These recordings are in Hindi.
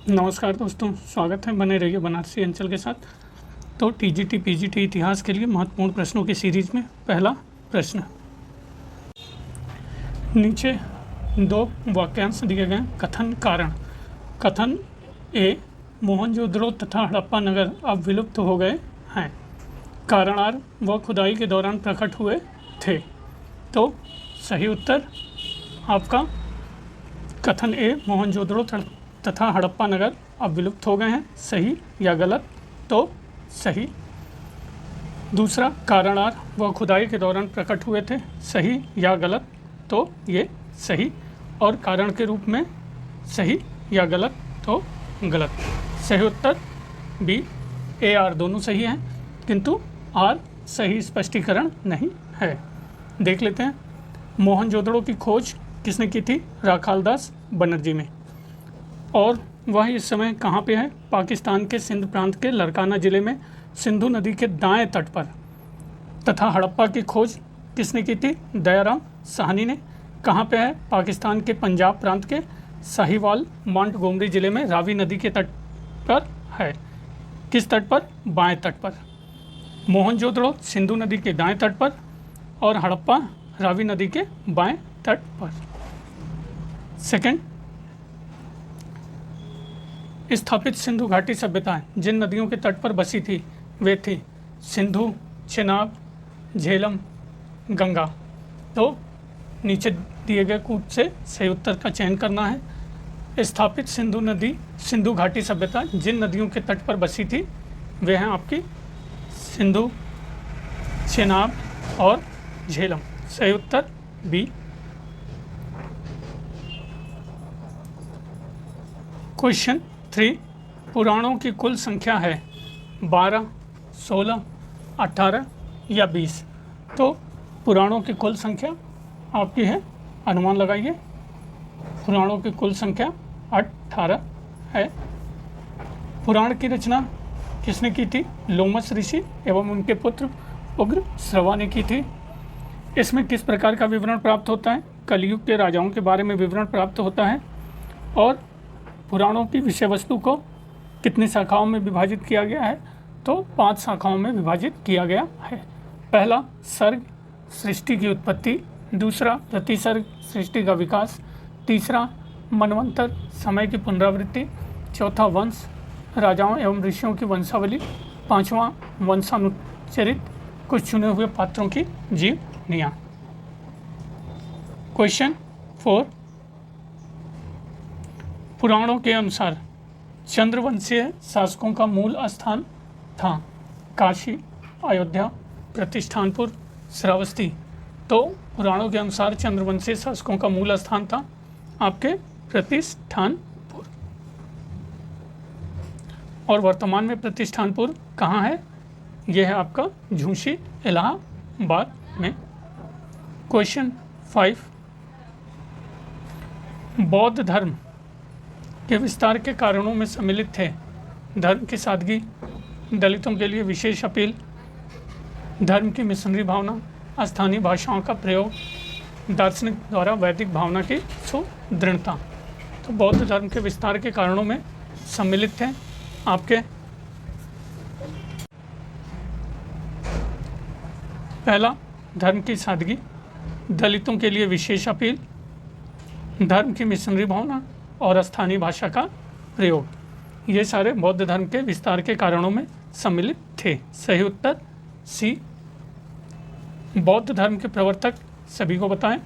नमस्कार दोस्तों, स्वागत है। बने रहिए बनारसी अंचल के साथ। तो टीजीटी पीजीटी इतिहास के लिए महत्वपूर्ण प्रश्नों की सीरीज में पहला प्रश्न, नीचे दो वाक्यांश दिए गए। कथन कारण। कथन ए, मोहनजोदड़ो तथा हड़प्पा नगर अब विलुप्त हो गए हैं। कारणार, वह खुदाई के दौरान प्रकट हुए थे। तो सही उत्तर आपका कथन ए, मोहनजोदड़ो तथा हड़प्पा नगर अब विलुप्त हो गए हैं। सही या गलत? तो सही। दूसरा, कारणार, वह खुदाई के दौरान प्रकट हुए थे। सही या गलत? तो ये सही। और कारण के रूप में सही या गलत? तो गलत। सही उत्तर बी, ए आर दोनों सही हैं, किंतु आर सही स्पष्टीकरण नहीं है। देख लेते हैं। मोहनजोदड़ो की खोज किसने की थी? राखालदास बनर्जी में। और वह इस समय कहाँ पे है? पाकिस्तान के सिंध प्रांत के लड़काना ज़िले में सिंधु नदी के दाएं तट पर। तथा हड़प्पा की खोज किसने की थी? दयाराम साहनी ने। कहाँ पे है? पाकिस्तान के पंजाब प्रांत के साहिवाल मोंटगोमरी ज़िले में रावी नदी के तट पर है। किस तट पर? बाएं तट पर। मोहनजोदड़ो सिंधु नदी के दाएं तट पर और हड़प्पा रावी नदी के बाएं तट पर। सेकंड, स्थापित सिंधु घाटी सभ्यताएं जिन नदियों के तट पर बसी थी वे थी सिंधु, चेनाब, झेलम, गंगा। तो नीचे दिए गए कूट से सही उत्तर का चयन करना है। स्थापित सिंधु घाटी सभ्यता जिन नदियों के तट पर बसी थी वे हैं आपकी सिंधु, चेनाब और झेलम। सही उत्तर बी। क्वेश्चन 3, पुराणों की कुल संख्या है 12, 16, 18 या 20। तो पुराणों की कुल संख्या आपकी है, अनुमान लगाइए। पुराणों की कुल संख्या 18 है। पुराण की रचना किसने की थी? लोमस ऋषि एवं उनके पुत्र उग्र श्रवा ने की थी। इसमें किस प्रकार का विवरण प्राप्त होता है? कलयुग के राजाओं के बारे में विवरण प्राप्त होता है। और पुराणों की विषय वस्तु को कितनी शाखाओं में विभाजित किया गया है? तो 5 शाखाओं में विभाजित किया गया है। पहला, सर्ग, सृष्टि की उत्पत्ति। दूसरा, प्रतिसर्ग, सृष्टि का विकास। तीसरा, मनवंतर, समय की पुनरावृत्ति। चौथा, वंश, राजाओं एवं ऋषियों की वंशावली। पांचवा, वंशानुचरित, कुछ चुने हुए पात्रों की जीवनियाँ। क्वेश्चन 4, पुराणों के अनुसार चंद्रवंशीय शासकों का मूल स्थान था काशी, अयोध्या, प्रतिष्ठानपुर, श्रावस्ती। तो पुराणों के अनुसार चंद्रवंशीय शासकों का मूल स्थान था आपके प्रतिष्ठानपुर। और वर्तमान में प्रतिष्ठानपुर कहाँ है? यह है आपका झूंसी, इलाहाबाद में। क्वेश्चन 5, बौद्ध धर्म के विस्तार के कारणों में सम्मिलित थे धर्म की सादगी, दलितों के लिए विशेष अपील, धर्म की मिशनरी भावना, स्थानीय भाषाओं का प्रयोग, दार्शनिक द्वारा वैदिक भावना की सुदृढ़ता। तो बौद्ध धर्म के विस्तार के कारणों में सम्मिलित थे आपके पहला, धर्म की सादगी, दलितों के लिए विशेष अपील, धर्म की मिशनरी भावना और स्थानीय भाषा का प्रयोग। ये सारे बौद्ध धर्म के विस्तार के कारणों में सम्मिलित थे। सही उत्तर सी। बौद्ध धर्म के प्रवर्तक सभी को बताएं।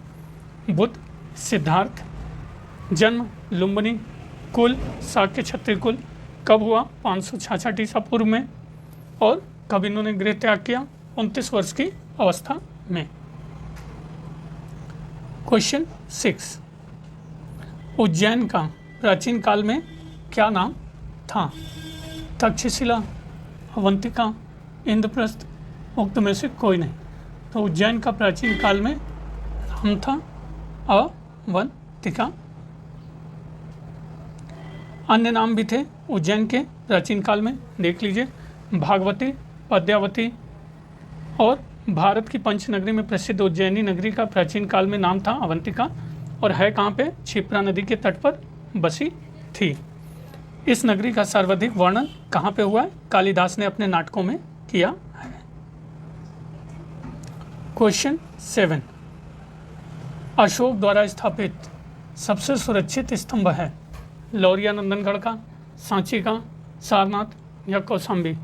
बुद्ध, सिद्धार्थ। जन्म लुम्बिनी, कुल शाक्य क्षत्रिय कुल। कब हुआ? 566 ईसा पूर्व में। और कब इन्होंने गृह त्याग किया? 29 वर्ष की अवस्था में। क्वेश्चन 6, उज्जैन का प्राचीन काल में क्या नाम था? तक्षशिला, अवंतिका, इंद्रप्रस्थ, उक्त में से कोई नहीं। तो उज्जैन का प्राचीन काल में नाम था अवंतिका। अन्य नाम भी थे उज्जैन के प्राचीन काल में, देख लीजिए। भागवती, पद्यावती। और भारत की पंचनगरी में प्रसिद्ध उज्जैनी नगरी का प्राचीन काल में नाम था अवंतिका। और है कहाँ पे? क्षिप्रा नदी के तट पर बसी थी। इस नगरी का सर्वाधिक वर्णन कहाँ पे हुआ है? कालिदास ने अपने नाटकों में किया है। क्वेश्चन 7, अशोक द्वारा स्थापित सबसे सुरक्षित स्तंभ है? लौरिया नंदनगढ़ का, सांची का, सारनाथ या कौशाम्बी?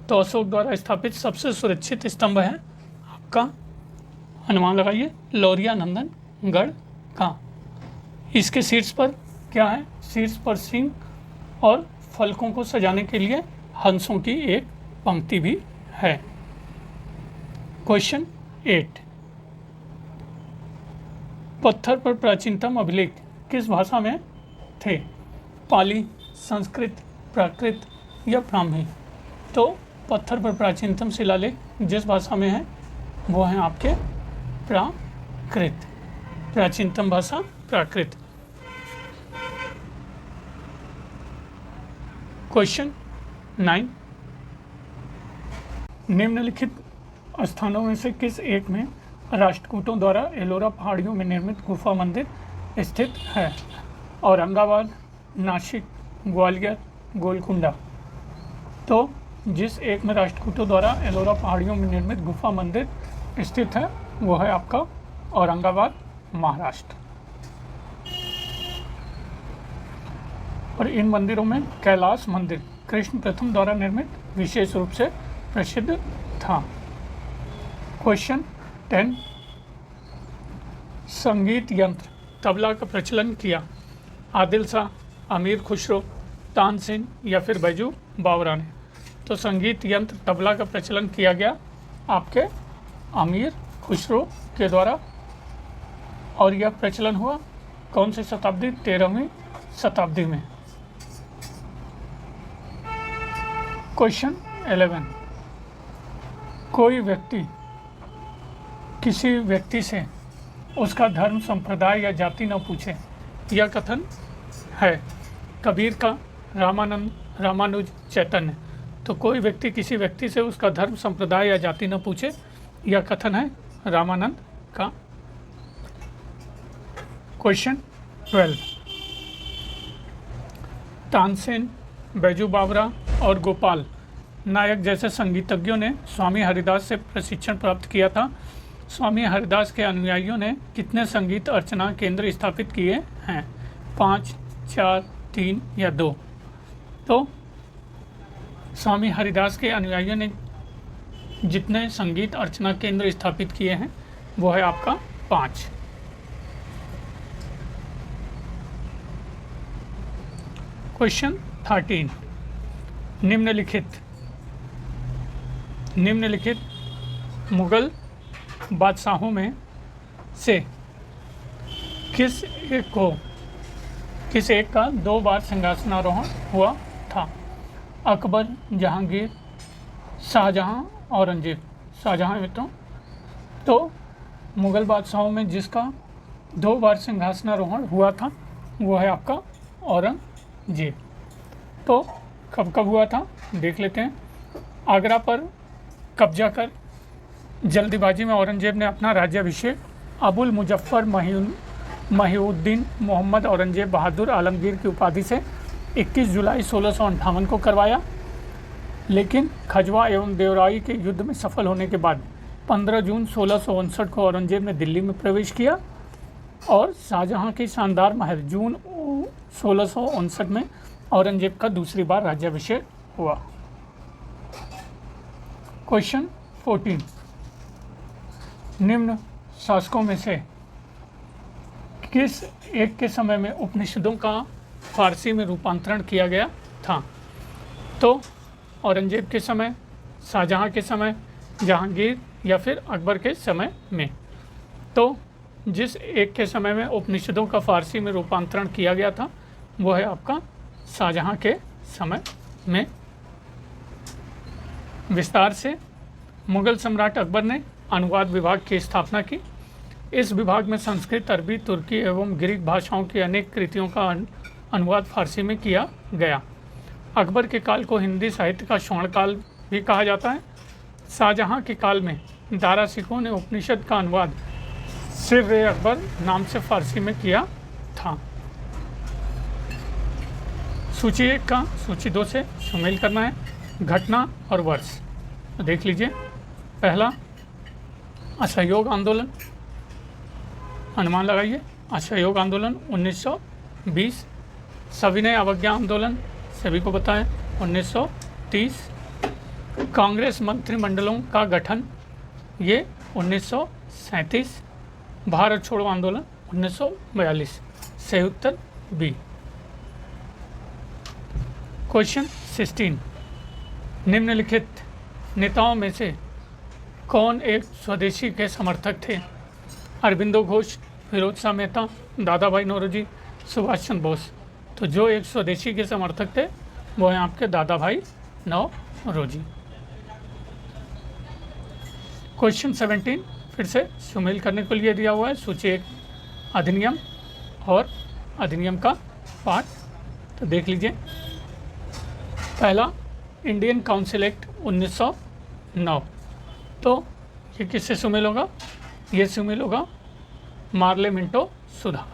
तो अशोक द्वारा स्थापित सबसे सुरक्षित स्तंभ है आपका, अनुमान लगाइए, लौरिया नंदनगढ़ का। इसके शीर्ष पर क्या है? शीर्ष पर सिंह और फलकों को सजाने के लिए हंसों की एक पंक्ति भी है। क्वेश्चन 8, पत्थर पर प्राचीनतम अभिलेख किस भाषा में थे? पाली, संस्कृत, प्राकृत या ब्राह्मी? तो पत्थर पर प्राचीनतम शिलालेख जिस भाषा में है वो है आपके प्राकृत, प्राचीनतम भाषा प्राकृत। क्वेश्चन 9, निम्नलिखित स्थानों में से किस एक में राष्ट्रकूटों द्वारा एलोरा पहाड़ियों में निर्मित गुफा मंदिर स्थित है? औरंगाबाद, नासिक, ग्वालियर, गोलकुंडा? तो जिस एक में राष्ट्रकूटों द्वारा एलोरा पहाड़ियों में निर्मित गुफा मंदिर स्थित है वो है आपका औरंगाबाद, महाराष्ट्र। और इन मंदिरों में कैलाश मंदिर कृष्ण प्रथम द्वारा निर्मित विशेष रूप से प्रसिद्ध था। क्वेश्चन 10, संगीत यंत्र तबला का प्रचलन किया आदिल शाह, अमीर खुसरो, तानसेन या फिर बैजू बावरा ने? तो संगीत यंत्र तबला का प्रचलन किया गया आपके अमीर खुसरो के द्वारा। और यह प्रचलन हुआ कौन सी शताब्दी? 13वीं शताब्दी में। क्वेश्चन 11, कोई व्यक्ति किसी व्यक्ति से उसका धर्म, संप्रदाय या जाति न पूछे, यह कथन है कबीर का, रामानंद, रामानुज, चैतन्य? तो कोई व्यक्ति किसी व्यक्ति से उसका धर्म, संप्रदाय या जाति न पूछे, यह कथन है रामानंद का। क्वेश्चन 12, तानसेन, बैजू बावरा और गोपाल नायक जैसे संगीतज्ञों ने स्वामी हरिदास से प्रशिक्षण प्राप्त किया था। स्वामी हरिदास के अनुयायियों ने कितने संगीत अर्चना केंद्र स्थापित किए हैं? 5, 4, 3 या 2? तो स्वामी हरिदास के अनुयायियों ने जितने संगीत अर्चना केंद्र स्थापित किए हैं वो है आपका 5। क्वेश्चन 13, निम्नलिखित मुगल बादशाहों में से किस एक का 2 बार सिंहासनारोहण हुआ था? अकबर, जहांगीर, शाहजहां, औरंगजेब? शाहजहां मित्रों। तो मुगल बादशाहों में जिसका 2 बार सिंहासनारोहण हुआ था वो है आपका औरंगजेब। तो कब कब हुआ था देख लेते हैं। आगरा पर कब्जा कर जल्दीबाजी में औरंगजेब ने अपना राज्याभिषेक अबुल मुजफ्फर महिउद्दीन मोहम्मद औरंगजेब बहादुर आलमगीर की उपाधि से 21 जुलाई 1658 को करवाया। लेकिन खजवा एवं देवराई के युद्ध में सफल होने के बाद 15 जून 1659 को औरंगजेब ने दिल्ली में प्रवेश किया और शाहजहां की शानदार महल जून 1659 में औरंगजेब का दूसरी बार राज्याभिषेक हुआ। क्वेश्चन 14, निम्न शासकों में से किस एक के समय में उपनिषदों का फारसी में रूपांतरण किया गया था? तो औरंगजेब के समय, शाहजहां के समय, जहांगीर या फिर अकबर के समय में? तो जिस एक के समय में उपनिषदों का फारसी में रूपांतरण किया गया था वो है आपका शाहजहां के समय में। विस्तार से मुगल सम्राट अकबर ने अनुवाद विभाग की स्थापना की। इस विभाग में संस्कृत, अरबी, तुर्की एवं ग्रीक भाषाओं की अनेक कृतियों का अनुवाद फारसी में किया गया। अकबर के काल को हिंदी साहित्य का स्वर्णकाल भी कहा जाता है। शाहजहां के काल में दारा सिखों ने उपनिषद का अनुवाद सिर अकबर नाम से फारसी में किया था। सूची 1 का सूची 2 से सुमेल करना है। घटना और वर्ष तो देख लीजिए। पहला असहयोग आंदोलन, अनुमान लगाइए। असहयोग आंदोलन 1920। सविनय अवज्ञा आंदोलन सभी को पता है 1930। कांग्रेस मंत्रिमंडलों का गठन ये 1937। भारत छोड़ो आंदोलन 1942। सही उत्तर बी। क्वेश्चन 16, निम्नलिखित नेताओं में से कौन एक स्वदेशी के समर्थक थे? अरबिंदो घोष, फिरोज शाह मेहता, दादा भाई नौरोजी, सुभाष चंद्र बोस। तो जो एक स्वदेशी के समर्थक थे वो हैं आपके दादा भाई नौरोजी। क्वेश्चन 17 फिर से सुमेल करने के लिए दिया हुआ है। सूची 1 अधिनियम और अधिनियम का पाठ तो देख लीजिए। पहला इंडियन काउंसिल एक्ट 1909। तो ये किससे सुमेल होगा? ये सुमेल होगा मार्ले मिंटो सुधार।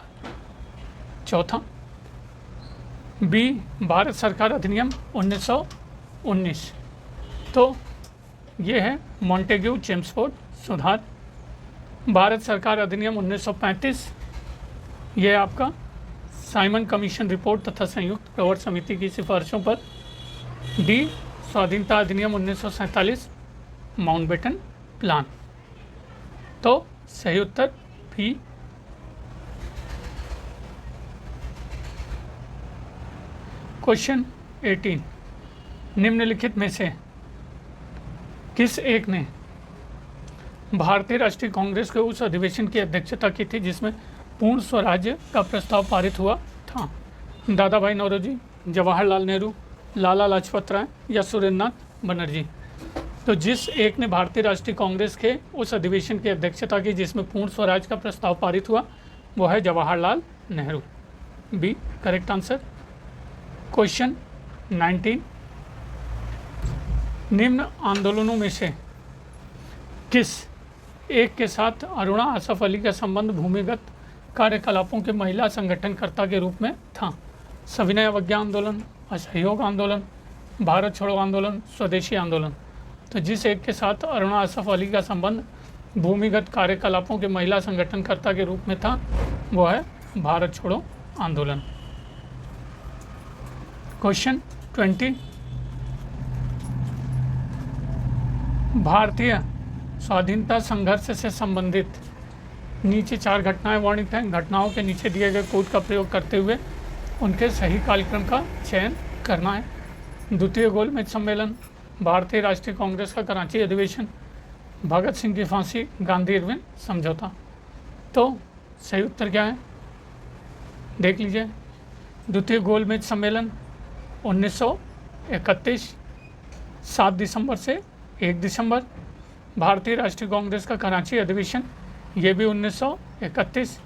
चौथा बी भारत सरकार अधिनियम 1919। तो ये है मॉन्टेग्यू चेम्सफोर्ड सुधार। भारत सरकार अधिनियम 1935, ये आपका साइमन कमीशन रिपोर्ट तथा संयुक्त प्रवर समिति की सिफारिशों पर। डी स्वाधीनता अधिनियम 1947, माउंटबेटन प्लान। तो सही उत्तर बी। क्वेश्चन 18, निम्नलिखित में से किस एक ने भारतीय राष्ट्रीय कांग्रेस के उस अधिवेशन की अध्यक्षता की थी जिसमें पूर्ण स्वराज्य का प्रस्ताव पारित हुआ था? दादा भाई नौरोजी, जवाहरलाल नेहरू, लाला लाजपत राय या सुरेंद्रनाथ बनर्जी। तो जिस एक ने भारतीय राष्ट्रीय कांग्रेस के उस अधिवेशन की अध्यक्षता की जिसमें पूर्ण स्वराज का प्रस्ताव पारित हुआ वो है Jawaharlal Nehru. B correct answer. Question 19, निम्न आंदोलनों में से किस एक के साथ अरुणा आसफ अली का संबंध भूमिगत कार्यकलापों के महिला संगठनकर्ता के रूप में था? सविनय अवज्ञा आंदोलन, असहयोग आंदोलन, भारत छोड़ो आंदोलन, स्वदेशी आंदोलन। तो जिस एक के साथ अरुणा आसफ अली का संबंध भूमिगत कार्यकलापों के महिला संगठनकर्ता के रूप में था वो है भारत छोड़ो आंदोलन। क्वेश्चन 20, भारतीय स्वाधीनता संघर्ष से संबंधित नीचे 4 घटनाएं वर्णित हैं। घटनाओं के नीचे दिए गए कोड का प्रयोग करते हुए उनके सही कालक्रम का चयन करना है। द्वितीय गोलमेज सम्मेलन, भारतीय राष्ट्रीय कांग्रेस का कराची अधिवेशन, भगत सिंह की फांसी, गांधी इरविन समझौता। तो सही उत्तर क्या है देख लीजिए। द्वितीय गोलमेज सम्मेलन 1931, 7 दिसंबर से 1 दिसंबर। भारतीय राष्ट्रीय कांग्रेस का कराची अधिवेशन ये भी 1931।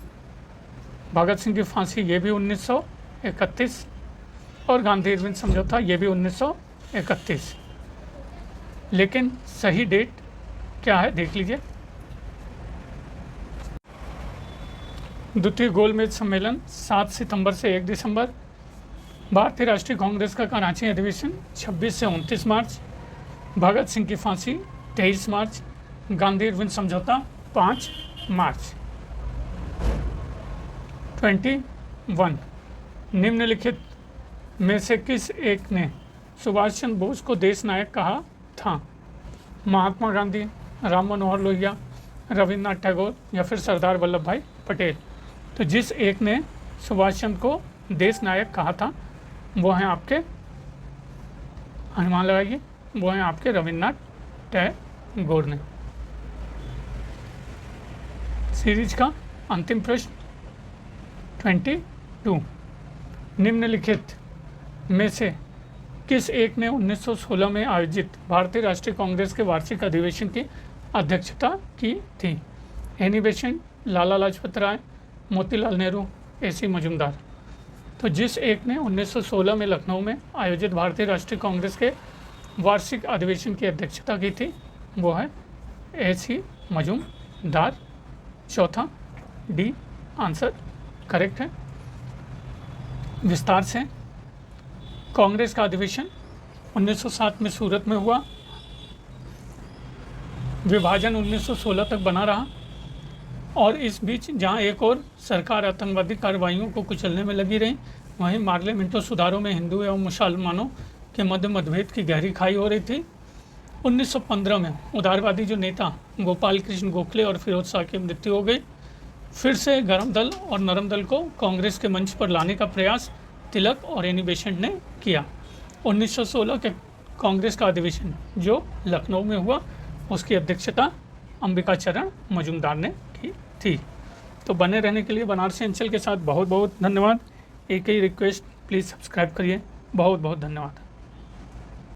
भगत सिंह की फांसी ये भी 1931 और गांधी इरविन समझौता ये भी 1931। लेकिन सही डेट क्या है देख लीजिए। द्वितीय गोलमेज सम्मेलन 7 सितंबर से 1 दिसंबर। भारतीय राष्ट्रीय कांग्रेस का कराची अधिवेशन 26 से 29 मार्च। भगत सिंह की फांसी 23 मार्च। गांधी इरविन समझौता 5 मार्च। 21, निम्नलिखित में से किस एक ने सुभाष चंद्र बोस को देश नायक कहा था? महात्मा गांधी, राम मनोहर लोहिया, रविन्द्रनाथ टैगोर या फिर सरदार वल्लभ भाई पटेल। तो जिस एक ने सुभाष चंद्र को देश नायक कहा था वो हैं आपके, अनुमान लगाइए, वो हैं आपके रविन्द्रनाथ टैगोर ने। सीरीज का अंतिम प्रश्न 22, निम्नलिखित में से किस एक ने 1916 में आयोजित भारतीय राष्ट्रीय कांग्रेस के वार्षिक अधिवेशन की अध्यक्षता की थी? Annie Besant, Lala Lajpat Rai, Motilal Nehru, AC Majumdar. तो जिस एक ने 1916 में लखनऊ में आयोजित भारतीय राष्ट्रीय कांग्रेस के वार्षिक अधिवेशन की अध्यक्षता की थी वो है एसी मजूमदार। चौथा डी आंसर करेक्ट है। विस्तार से कांग्रेस का अधिवेशन 1907 में सूरत में हुआ। विभाजन 1916 तक बना रहा और इस बीच जहां एक और सरकार आतंकवादी कार्रवाइयों को कुचलने में लगी रही, वहीं पार्लियामेंटो सुधारों में हिंदू एवं मुसलमानों के मध्य मतभेद की गहरी खाई हो रही थी। 1915 में उदारवादी जो नेता गोपाल कृष्ण गोखले और फिरोज शाह की मृत्यु हो गई। फिर से गर्म दल और नरम दल को कांग्रेस के मंच पर लाने का प्रयास तिलक और एनी बेसेंट ने किया। 1916 के कांग्रेस का अधिवेशन जो लखनऊ में हुआ, उसकी अध्यक्षता अंबिका चरण मजूमदार ने की थी। तो बने रहने के लिए बनारसी अंचल के साथ बहुत बहुत धन्यवाद। एक ही रिक्वेस्ट, प्लीज़ सब्सक्राइब करिए। बहुत बहुत धन्यवाद।